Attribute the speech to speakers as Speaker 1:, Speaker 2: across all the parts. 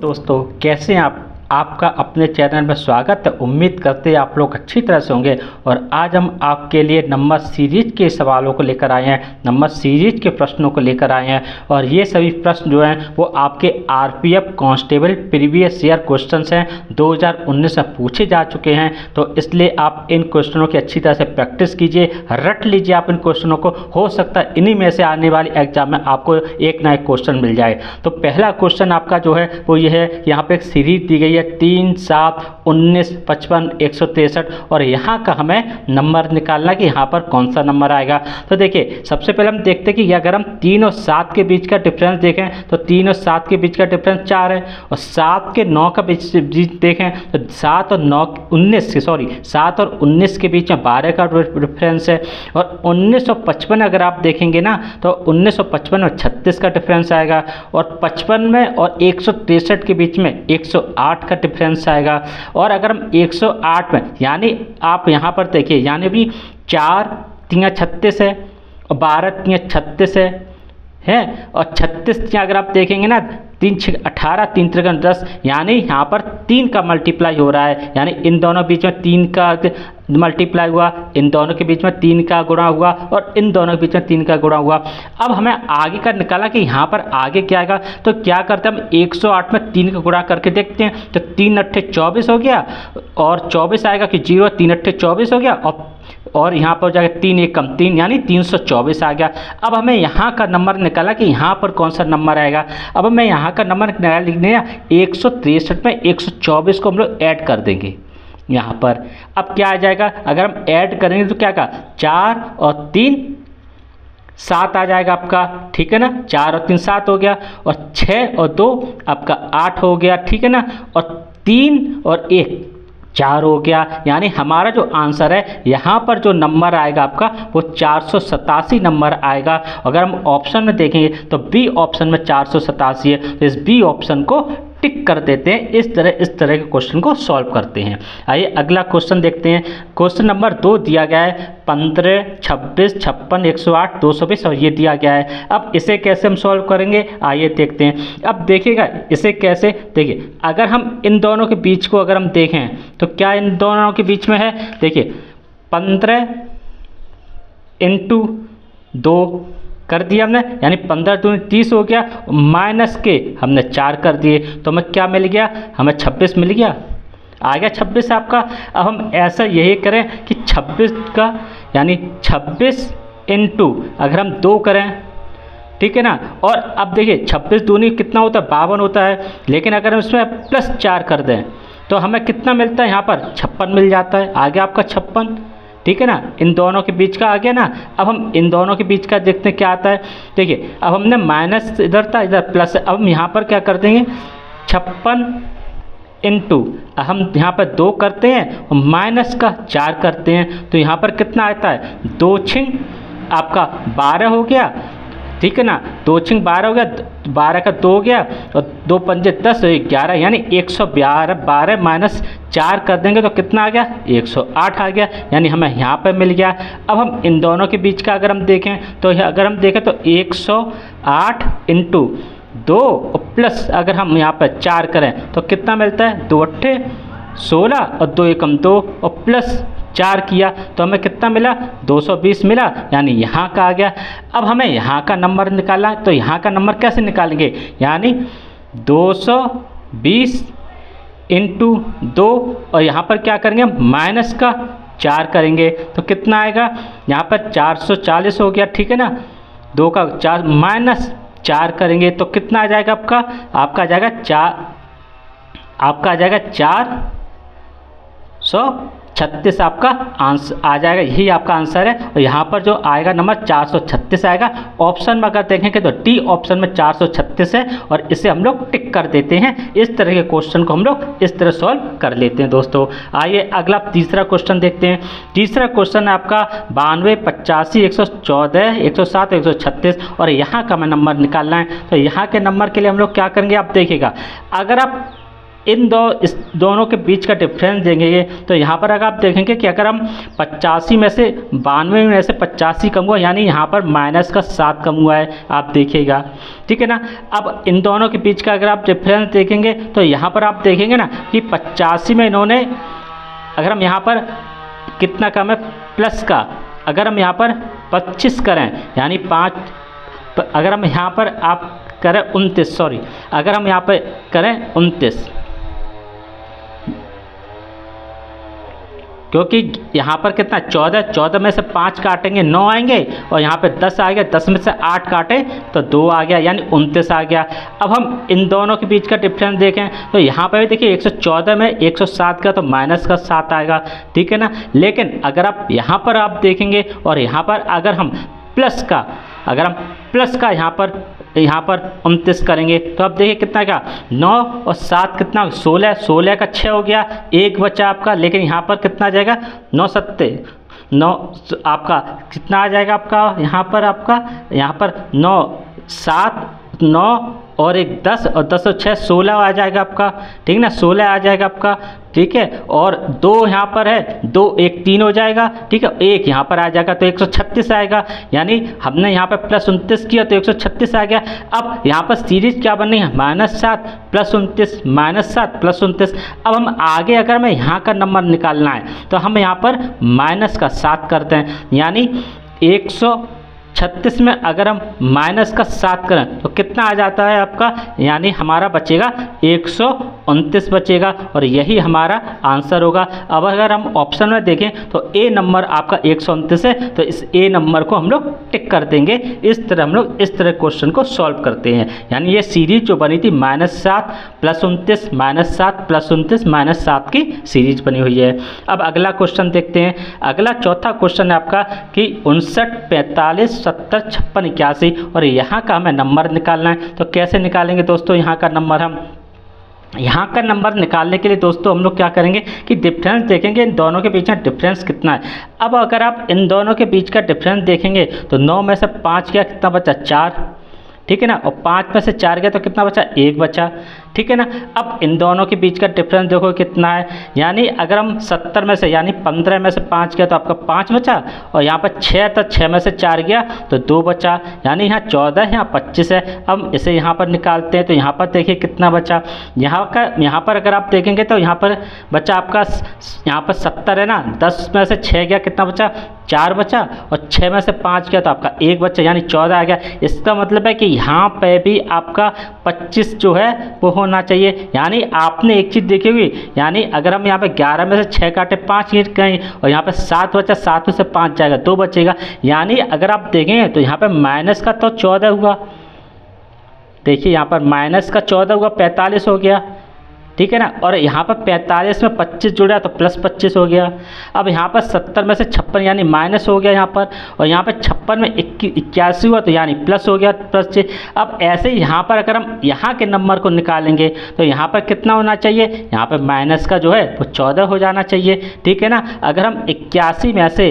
Speaker 1: दोस्तों कैसे हैं आप। आपका अपने चैनल में स्वागत है। उम्मीद करते हैं आप लोग अच्छी तरह से होंगे। और आज हम आपके लिए नंबर सीरीज के सवालों को लेकर आए हैं, नंबर सीरीज के प्रश्नों को लेकर आए हैं। और ये सभी प्रश्न जो हैं वो आपके RPF constable previous year questions हैं, 2019 में पूछे जा चुके हैं। तो इसलिए आप इन क्वेश्चनों की अच्छी तरह से प्रैक्टिस कीजिए, रट लीजिए आप इन क्वेश्चनों को। हो सकता है इन्हीं में से आने वाली एग्जाम में आपको एक ना एक क्वेश्चन मिल जाए। तो पहला क्वेश्चन आपका जो है वो ये है, यहाँ पे एक सीरीज दी गई है 3, 7, 19, 55, 163 और यहाँ का हमें नंबर निकालना कि यहाँ पर कौन सा नंबर आएगा। तो देखिए सबसे पहले हम देखते हैं कि अगर हम 3 और 7 के बीच का डिफरेंस देखें तो 3 और 7 के बीच का डिफरेंस 4 है। और 7 के 9 का बीच देखें तो 7 और 19 के बीच में 12 का डिफरेंस है। और 1955 अगर आप देखेंगे ना तो 1955 में 36 का डिफरेंस आएगा। और 55 में और 163 के बीच में 108 का डिफरेंस आएगा। और अगर हम 108 में यानी आप यहाँ पर देखिए, यानी भी 4 3 36 है और 12 3 36 है और 36 अगर आप देखेंगे ना 3 6 18 3 3 10, यानी यहाँ पर 3 का मल्टीप्लाई हो रहा है। यानी इन दोनों बीच में 3 का मल्टीप्लाई हुआ, इन दोनों के बीच में 3 का गुणा हुआ और इन दोनों के बीच में 3 का गुणा हुआ। अब हमें आगे का निकाला कि यहाँ पर आगे क्या आएगा। तो क्या करते हैं हम 108 में 3 का गुणा करके देखते हैं। तो 3 8 24 हो गया और 24 आएगा कि 0 3 8 24 हो गया और यहाँ पर हो जाएगा 3 1 कम 3 यानी 324 आ गया। अब हमें यहाँ का नंबर निकाला कि यहाँ पर कौन सा नंबर आएगा। अब हमें यहाँ का नंबर लिखने हैं 163 में 124 को हम लोग ऐड कर देंगे यहाँ पर। अब क्या आ जाएगा, अगर हम ऐड करेंगे तो क्या का 4 और 3 7 आ जाएगा आपका, ठीक है ना। 4 और 3 7 हो गया और 6 और 2 आपका 8 हो गया, ठीक है ना। और 3 और 1 4 हो गया। यानी हमारा जो आंसर है यहाँ पर जो नंबर आएगा आपका वो 487 नंबर आएगा। अगर हम ऑप्शन में देखेंगे तो बी ऑप्शन में 487 है। तो इस बी ऑप्शन को टिक कर देते हैं। इस तरह के क्वेश्चन को सॉल्व करते हैं। आइए अगला क्वेश्चन देखते हैं। क्वेश्चन नंबर 2 दिया गया है 15 26 56 108 220 और ये दिया गया है। अब इसे कैसे हम सॉल्व करेंगे आइए देखते हैं। अब देखिएगा इसे कैसे, देखिए अगर हम इन दोनों के बीच को अगर हम देखें तो क्या इन दोनों के बीच में है। देखिए 15 × 2 कर दिया हमने, यानी 15 दूनी 30 हो गया, माइनस के हमने 4 कर दिए तो हमें क्या मिल गया, हमें 26 मिल गया। आ गया 26 आपका। अब हम ऐसा यही करें कि 26 का यानी 26 × अगर हम 2 करें, ठीक है ना। और अब देखिए 26 दूनी कितना होता है 52 होता है, लेकिन अगर हम इसमें +4 कर दें तो हमें कितना मिलता है, यहाँ पर 56 मिल जाता है। आ गया आपका 56, ठीक है ना। इन दोनों के बीच का आ गया ना। अब हम इन दोनों के बीच का देखते हैं क्या आता है। देखिए अब हमने माइनस इधर था, इधर प्लस। अब हम यहाँ पर क्या कर देंगे 56 × हम यहाँ पर 2 करते हैं और माइनस का 4 करते हैं तो यहाँ पर कितना आता है 2 6 आपका 12 हो गया, ठीक है ना। 2 6 12 हो गया, 12 का 2 हो गया और 2 पंजे 10 11 यानी 112 12 माइनस 4 कर देंगे तो कितना आ गया 108 आ गया। यानी हमें यहाँ पर मिल गया। अब हम इन दोनों के बीच का अगर हम देखें तो अगर हम देखें तो 108 × 2 और प्लस अगर हम यहाँ पर 4 करें तो कितना मिलता है 2 8 16 और 2 1 2 और प्लस 4 किया तो हमें कितना मिला 220 मिला, यानी यहाँ का आ गया। अब हमें यहाँ का नंबर निकालना है तो यहाँ का नंबर कैसे निकालेंगे, यानी 220 × 2 और यहाँ पर क्या करेंगे माइनस का 4 करेंगे तो कितना आएगा, यहाँ पर 440 हो गया, ठीक है ना। 2 का 4 माइनस 4 करेंगे तो कितना आ जाएगा आपका आ जाएगा 436 आपका आंसर आ जाएगा। यही आपका आंसर है। और यहाँ पर जो आएगा नंबर 436 आएगा। ऑप्शन में अगर देखेंगे तो डी ऑप्शन में 436 है और इसे हम लोग टिक कर देते हैं। इस तरह के क्वेश्चन को हम लोग इस तरह सॉल्व कर लेते हैं दोस्तों। आइए अगला तीसरा क्वेश्चन देखते हैं। तीसरा क्वेश्चन है आपका 92 85 114 107 136 और यहाँ का हमें नंबर निकालना है। तो यहाँ के नंबर के लिए हम लोग क्या करेंगे, आप देखिएगा अगर आप इस दोनों के बीच का डिफरेंस देंगे तो यहाँ पर अगर आप देखेंगे कि अगर हम 85 में से 92 में से 85 कम हुआ, यानी यहाँ पर माइनस का 7 कम हुआ है, आप देखिएगा, ठीक है ना। अब इन दोनों के बीच का अगर आप डिफरेंस देखेंगे तो यहाँ पर आप देखेंगे ना कि 85 में इन्होंने, अगर हम यहाँ पर कितना कम है प्लस का, अगर हम यहाँ पर 25 करें यानी 5, अगर हम यहाँ पर आप करें 29, सॉरी, अगर हम यहाँ पर करें 29, क्योंकि यहाँ पर कितना 14 में से 5 काटेंगे 9 आएंगे, और यहाँ पे 10 आ गया, 10 में से 8 काटे तो 2 आ गया, यानी 29 आ गया। अब हम इन दोनों के बीच का डिफरेंस देखें तो यहाँ पर भी देखिए 114 में 107 का तो माइनस का 7 आएगा, ठीक है ना। लेकिन अगर आप यहाँ पर आप देखेंगे और यहाँ पर अगर हम प्लस का, अगर हम प्लस का यहाँ पर 29 करेंगे तो आप देखिए कितना का 9 और 7 कितना 16, 16 का 6 हो गया, 1 बचा आपका। लेकिन यहाँ पर कितना आ जाएगा 9 7 9 आपका कितना आ जाएगा आपका यहाँ पर 9 7 9 और 1 10 और 10 और 6 16 आ जाएगा आपका, ठीक ना, 16 आ जाएगा आपका, ठीक है। और 2 यहाँ पर है, 2 1 3 हो जाएगा, ठीक है, 1 यहाँ पर आ जाएगा तो 136 आएगा, यानी हमने यहाँ पर प्लस 29 किया तो 136 आ गया। अब यहाँ पर सीरीज क्या बननी है -7 प्लस 29 -7 प्लस 29। अब हम आगे अगर हमें यहाँ का नंबर निकालना है तो हम यहाँ पर माइनस का 7 करते हैं, यानी 136 में अगर हम माइनस का 7 करें तो कितना आ जाता है आपका, यानी हमारा बचेगा 129 बचेगा, और यही हमारा आंसर होगा। अब अगर हम ऑप्शन में देखें तो ए नंबर आपका 129 है, तो इस ए नंबर को हम लोग टिक कर देंगे। इस तरह हम लोग इस तरह क्वेश्चन को सॉल्व करते हैं, यानी ये सीरीज जो बनी थी -7 प्लस 29 -7 प्लस 29 -7 की सीरीज बनी हुई है। अब अगला क्वेश्चन देखते हैं। अगला चौथा क्वेश्चन है आपका कि 59 45 70 56 81, और यहाँ का हमें नंबर निकालना है। तो कैसे निकालेंगे दोस्तों यहाँ का नंबर निकालने के लिए दोस्तों हम लोग क्या करेंगे कि डिफरेंस देखेंगे इन दोनों के बीच में डिफरेंस कितना है। अब अगर आप इन दोनों के बीच का डिफरेंस देखेंगे तो 9 में से 5 गया कितना बचा 4, ठीक है ना, और 5 में से 4 गया तो कितना बचा 1 बचा, ठीक है ना। अब इन दोनों के बीच का डिफरेंस देखो कितना है, यानी अगर हम 70 में से यानी 15 में से 5 गया तो आपका 5 बचा, और यहाँ पर 6 तो 6 में से 4 गया तो 2 बचा, यानी यहाँ 14 है, यहाँ 25 है। अब इसे यहाँ पर निकालते हैं तो यहाँ पर देखिए कितना बचा, यहाँ पर अगर आप देखेंगे तो यहाँ पर बचा आपका यहाँ पर 70 है ना, 10 में से 6 गया कितना बचा 4 बचा, और 6 में से 5 गया तो आपका 1 बचा, यानी 14 आ गया। इसका मतलब है कि यहाँ पे भी आपका 25 जो है वो होना चाहिए। यानी आपने एक चीज़ देखी होगी, यानी अगर हम यहाँ पे 11 में से 6 काटे 5 गिर गए, और यहाँ पे 7 बचा, 7 में से 5 जाएगा 2 बचेगा, यानी अगर आप देखें तो यहाँ पे माइनस का तो 14 हुआ, देखिए यहाँ पर माइनस का 14 हुआ 45 हो गया, ठीक है ना, और यहाँ पर 45 में 25 जुड़ा तो प्लस 25 हो गया। अब यहाँ पर 70 में से 56 यानी माइनस हो गया यहाँ पर, और यहाँ पर 56 में 81 हुआ तो यानी प्लस हो गया प्लस 6। अब ऐसे ही यहाँ पर अगर हम यहाँ के नंबर को निकालेंगे तो यहाँ पर कितना होना चाहिए, यहाँ पर माइनस का जो है वो 14 हो जाना चाहिए, ठीक है ना। अगर हम 81 में से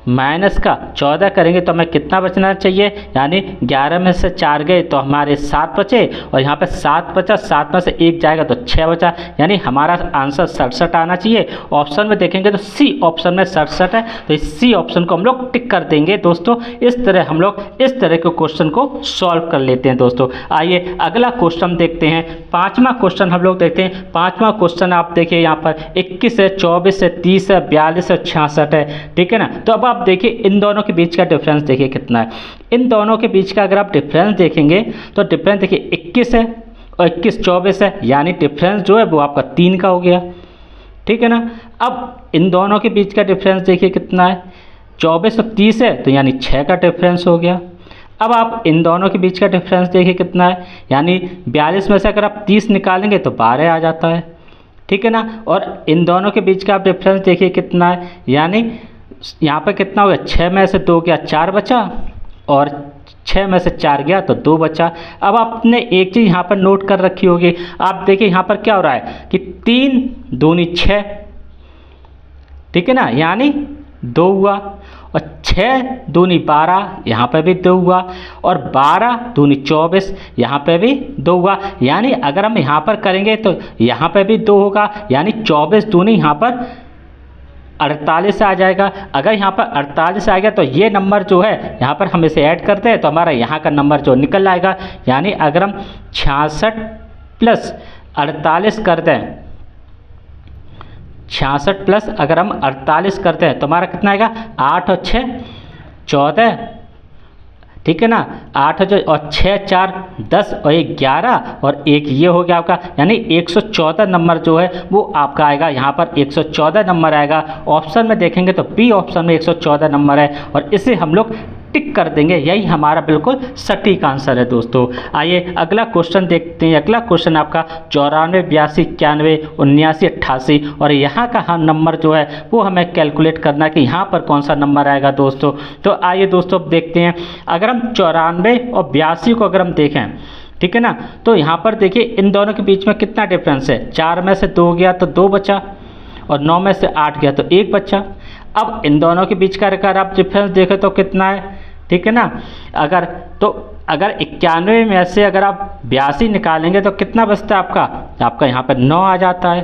Speaker 1: माइनस का 14 करेंगे तो हमें कितना बचना चाहिए, यानी 11 में से 4 गए तो हमारे 7 बचे, और यहाँ पे 7 बचा, 7 में से 1 जाएगा तो 6 बचा, यानी हमारा आंसर 67 आना चाहिए। ऑप्शन में देखेंगे तो सी ऑप्शन में 67 है, तो इस सी ऑप्शन को हम लोग टिक कर देंगे दोस्तों। इस तरह हम लोग इस तरह के क्वेश्चन को सॉल्व कर लेते हैं दोस्तों। आइए अगला क्वेश्चन देखते हैं, 5वां क्वेश्चन हम लोग देखते हैं। 5वां क्वेश्चन आप देखिए यहाँ पर 21 है, 24 है, 30 है, 42 है, 66 है, ठीक है ना। तो अब आप देखिए इन दोनों के बीच का डिफरेंस देखिए कितना है। इन दोनों के बीच का अगर आप डिफरेंस देखेंगे तो डिफरेंस देखिए 21 है और 21 24 है, यानी डिफरेंस जो है वो आपका 3 का हो गया, ठीक है ना। अब इन दोनों के बीच का डिफरेंस देखिए कितना है, 24 और 30 है तो यानी 6 का डिफरेंस हो गया। अब आप इन दोनों के बीच का डिफरेंस देखिए कितना है, यानी 42 में से अगर आप 30 निकालेंगे तो 12 आ जाता है, ठीक है ना। और इन दोनों के बीच का आप डिफरेंस देखिए कितना है, यानी यहाँ पर कितना हो गया, 6 में से 2 गया 4 बचा, और 6 में से 4 गया तो 2 बचा। अब आपने एक चीज़ यहाँ पर नोट कर रखी होगी, आप देखिए यहाँ पर क्या हो रहा है कि 3 दूनी 6, ठीक है ना, यानी 2 हुआ, और 6 दूनी 12, यहाँ पे भी 2 हुआ, और 12 दूनी 24, यहाँ पे भी 2 हुआ। यानी अगर हम यहाँ पर करेंगे तो यहाँ पे भी 2 होगा, यानी 24 दूनी यहाँ पर 48 आ जाएगा। अगर यहाँ पर 48 आ गया तो ये नंबर जो है यहाँ पर हम इसे ऐड करते हैं तो हमारा यहाँ का नंबर जो निकल आएगा। यानी अगर हम 66 प्लस 48 कर दें, 66 प्लस अगर हम 48 करते हैं तो हमारा कितना आएगा, 8 और 6 14, ठीक है ना, 8 और 6 4 10 और 1 11 और 1 ये हो गया आपका, यानी 114 नंबर जो है वो आपका आएगा। यहाँ पर 114 नंबर आएगा। ऑप्शन में देखेंगे तो बी ऑप्शन में 114 नंबर है और इसे हम लोग टिक कर देंगे। यही हमारा बिल्कुल सटीक आंसर है दोस्तों। आइए अगला क्वेश्चन देखते हैं। अगला क्वेश्चन आपका 94 82 91 79 88 और यहाँ का हम नंबर जो है वो हमें कैलकुलेट करना है कि यहाँ पर कौन सा नंबर आएगा दोस्तों। तो आइए दोस्तों अब देखते हैं। अगर हम 94 और 82 को अगर हम देखें, ठीक है ना, तो यहाँ पर देखिए इन दोनों के बीच में कितना डिफरेंस है। 4 में से 2 गया तो 2 बचा और 9 में से 8 गया तो 1 बचा। अब इन दोनों के बीच का अगर आप डिफरेंस देखें तो कितना है, ठीक है ना। अगर 91 में से अगर आप 82 निकालेंगे तो कितना बचता है आपका यहाँ पर 9 आ जाता है,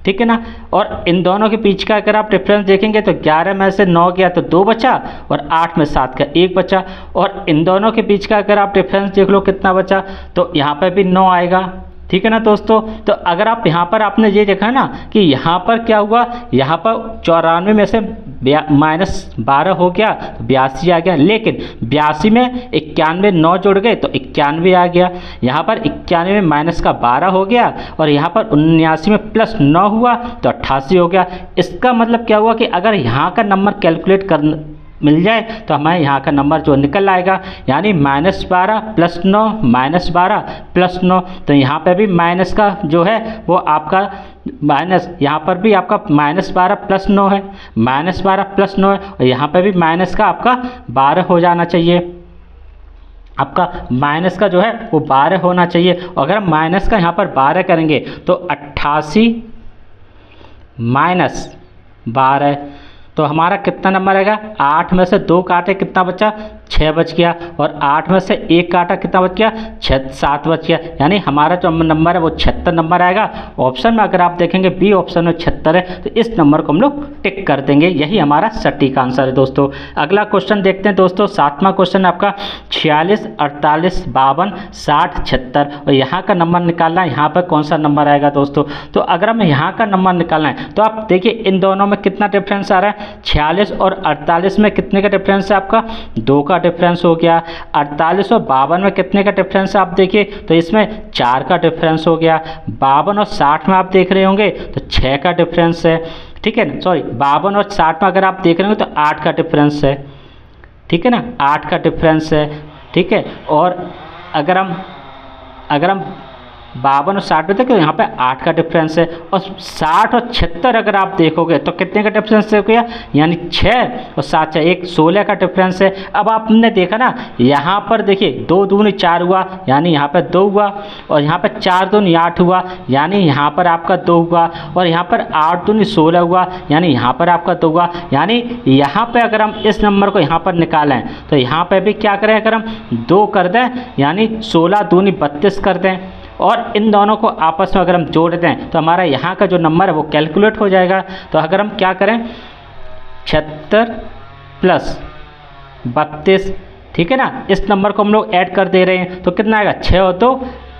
Speaker 1: ठीक है ना। और इन दोनों के बीच का अगर आप डिफरेंस देखेंगे तो 11 में से 9 गया तो 2 बचा और 8 में 7 का 1 बचा। और इन दोनों के बीच का अगर आप डिफरेंस देख लो कितना बचा, तो यहाँ पर भी 9 आएगा, ठीक है ना दोस्तों। तो अगर आप यहाँ पर आपने ये देखा ना कि यहाँ पर क्या हुआ, यहाँ पर 94 में से -12 हो गया तो 82 आ गया, लेकिन 82 में 91 9 जुड़ गए तो 91 आ गया। यहाँ पर 91 में -12 हो गया और यहाँ पर 79 में +9 हुआ तो 88 हो गया। इसका मतलब क्या हुआ कि अगर यहाँ का नंबर कैलकुलेट कर मिल जाए तो हमें यहाँ का नंबर जो निकल आएगा, यानी -12 + 9 -12 + 9। तो यहाँ पे भी माइनस का जो है वो आपका माइनस, यहाँ पर भी आपका -12 + 9 है, -12 + 9 है और यहाँ पे भी माइनस का आपका 12 हो जाना चाहिए। आपका माइनस का जो है वो 12 होना चाहिए। अगर हम माइनस का यहाँ पर 12 करेंगे तो 88 - 12 तो हमारा कितना नंबर आएगा। 8 में से 2 काटे कितना बचा, 6 बच गया और 8 में से 1 काटा कितना बच गया, 7 बच गया। यानी हमारा जो नंबर है वो 76 नंबर आएगा। ऑप्शन में अगर आप देखेंगे बी ऑप्शन में 76 है तो इस नंबर को हम लोग टिक कर देंगे। यही हमारा सटीक आंसर है दोस्तों। अगला क्वेश्चन देखते हैं दोस्तों। 7वां क्वेश्चन आपका 46 48 52 60 76 और यहाँ का नंबर निकालना है। यहाँ पर कौन सा नंबर आएगा दोस्तों। तो अगर हमें यहाँ का नंबर निकालना है तो आप देखिए इन दोनों में कितना डिफरेंस आ रहा है। 46 और 48 में कितने का डिफरेंस है आपका, 2 का डिफरेंस हो गया। 48 और 52 में कितने का डिफरेंस है आप देखिए तो इसमें 4 का डिफरेंस हो गया। 52 और 60 में आप देख रहे होंगे तो 6 का डिफरेंस है, ठीक है ना। सॉरी 52 और 60 में अगर आप देख रहे होंगे तो 8 का डिफरेंस है, ठीक है ना, 8 का डिफरेंस है, ठीक है। और अगर हम 52 और 60 में देखो यहाँ पे 8 का डिफरेंस है। और 60 और 76 अगर आप देखोगे तो कितने का डिफरेंस हो गया, यानी 6 और 7 1 16 का डिफरेंस है। अब आपने देखा ना यहाँ पर देखिए 2 दूनी 4 हुआ, यानी यहाँ पर 2 हुआ और यहाँ पर 4 दूनी 8 हुआ, यानी यहाँ पर आपका 2 हुआ और यहाँ पर 8 दूनी 16 हुआ, यानी यहाँ पर आपका 2 हुआ। यानी यहाँ पर अगर हम इस नंबर को यहाँ पर निकालें तो यहाँ पर भी क्या करें, अगर हम 2 कर दें यानी 16 दूनी 32 कर दें और इन दोनों को आपस में अगर हम जोड़ दें तो हमारा यहाँ का जो नंबर है वो कैलकुलेट हो जाएगा। तो अगर हम क्या करें 76 + 32, ठीक है ना, इस नंबर को हम लोग ऐड कर दे रहे हैं तो कितना आएगा, 6 और 2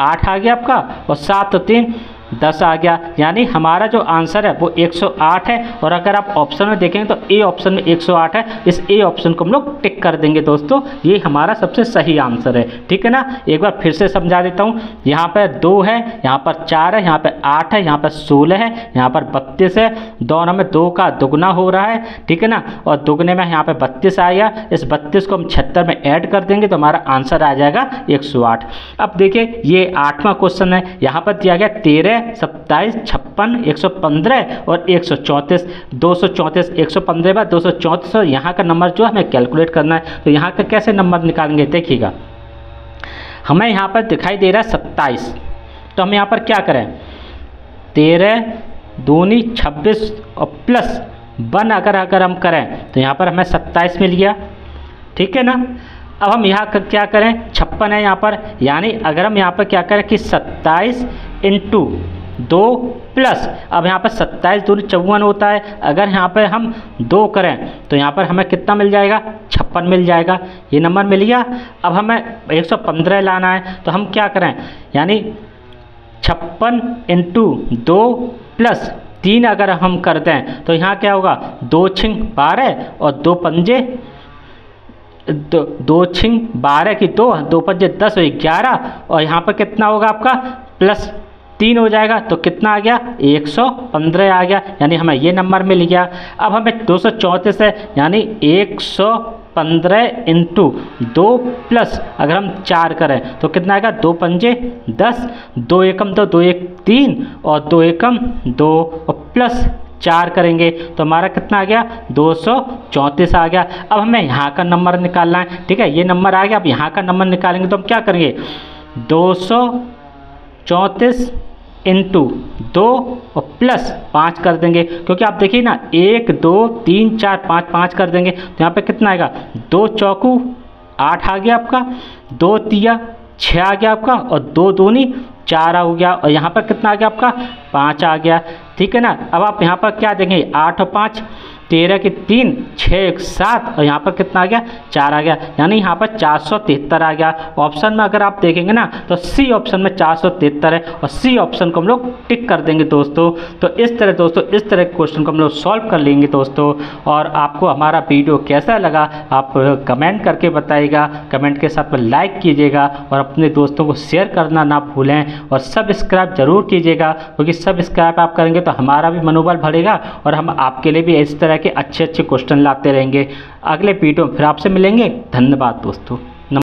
Speaker 1: 8 आ गया आपका और 7 और 3 10 आ गया। यानी हमारा जो आंसर है वो 108 है। और अगर आप ऑप्शन में देखेंगे तो ए ऑप्शन में 108 है। इस ए ऑप्शन को हम लोग टिक कर देंगे दोस्तों। ये हमारा सबसे सही आंसर है, ठीक है ना। एक बार फिर से समझा देता हूँ। यहाँ पर 2 है, यहाँ पर 4 है, यहाँ पर 8 है, यहाँ पर 16 है, यहाँ पर 32 है। दोनों में 2 का दुगना हो रहा है, ठीक है ना, और दुगने में यहाँ पर 32 आएगा। इस 32 को हम 76 में ऐड कर देंगे तो हमारा आंसर आ जाएगा 108। अब देखिए ये 8वां क्वेश्चन है। यहाँ पर दिया गया 13 27 56 115 और 134 234 115 बार 234 और यहाँ का नंबर जो हमें कैलकुलेट करना है। तो यहाँ का कैसे नंबर निकालेंगे देखिएगा। हमें यहाँ पर दिखाई दे रहा है 27, तो हम यहाँ पर क्या करें 13 दूनी 26 और प्लस 1 अगर हम करें तो यहाँ पर हमें 27 मिल गया, ठीक है ना। अब हम यहाँ क्या करें, 56 है यहाँ पर, यानी अगर हम यहाँ पर क्या करें कि 27 इंटू 2 प्लस, अब यहाँ पर 27 दूनी 54 होता है, अगर यहाँ पर हम 2 करें तो यहाँ पर हमें कितना मिल जाएगा, 56 मिल जाएगा, ये नंबर मिल गया। अब हमें 115 लाना है, तो हम क्या करें, यानी 56 इंटू 2 प्लस 3 अगर हम कर दें तो यहाँ क्या होगा, 2 छिंग 12 और 2 पंजे 2 छिंग 12 की 2 पंजे 10 और 11, और यहाँ पर कितना होगा आपका प्लस 3 हो जाएगा, तो कितना आ गया, 115 आ गया, यानी हमें ये नंबर मिल गया। अब हमें 234 है, यानी 115 इंटू 2 प्लस अगर हम 4 करें तो कितना आएगा, 2 पंजे 10, 2 एकम 2, 2 एक 3 और 2 एकम 2 और प्लस 4 करेंगे तो हमारा कितना आ गया, 234 आ गया। अब हमें यहाँ का नंबर निकालना है, ठीक है, ये नंबर आ गया। अब यहाँ का नंबर निकालेंगे तो हम क्या करेंगे, 234 इंटू 2 और प्लस 5 कर देंगे, क्योंकि आप देखिए ना 1 2 3 4 5 5 कर देंगे तो यहाँ पे कितना आएगा, 2 चौकू 8 आ गया आपका, 2 तिया 6 आ गया आपका, और 2 दूनी 4 हो गया, और यहाँ पर कितना आ गया आपका, 5 आ गया, ठीक है ना। अब आप यहाँ पर क्या देखेंगे, 8 और 5 13 की 3 6 1 7 और यहाँ पर कितना आ गया, 4 आ गया, यानी यहाँ पर 473 आ गया। ऑप्शन में अगर आप देखेंगे ना तो सी ऑप्शन में 473 है, और सी ऑप्शन को हम लोग टिक कर देंगे दोस्तों। तो इस तरह दोस्तों, इस तरह के क्वेश्चन को हम लोग सॉल्व कर लेंगे दोस्तों। और आपको हमारा वीडियो कैसा लगा आप कमेंट करके बताइएगा, कमेंट के साथ में लाइक कीजिएगा और अपने दोस्तों को शेयर करना ना भूलें, और सब्सक्राइब जरूर कीजिएगा, क्योंकि सब्सक्राइब आप करेंगे तो हमारा भी मनोबल बढ़ेगा और हम आपके लिए भी इस तरह के अच्छे क्वेश्चन लाते रहेंगे। अगले वीडियो में फिर आपसे मिलेंगे। धन्यवाद दोस्तों।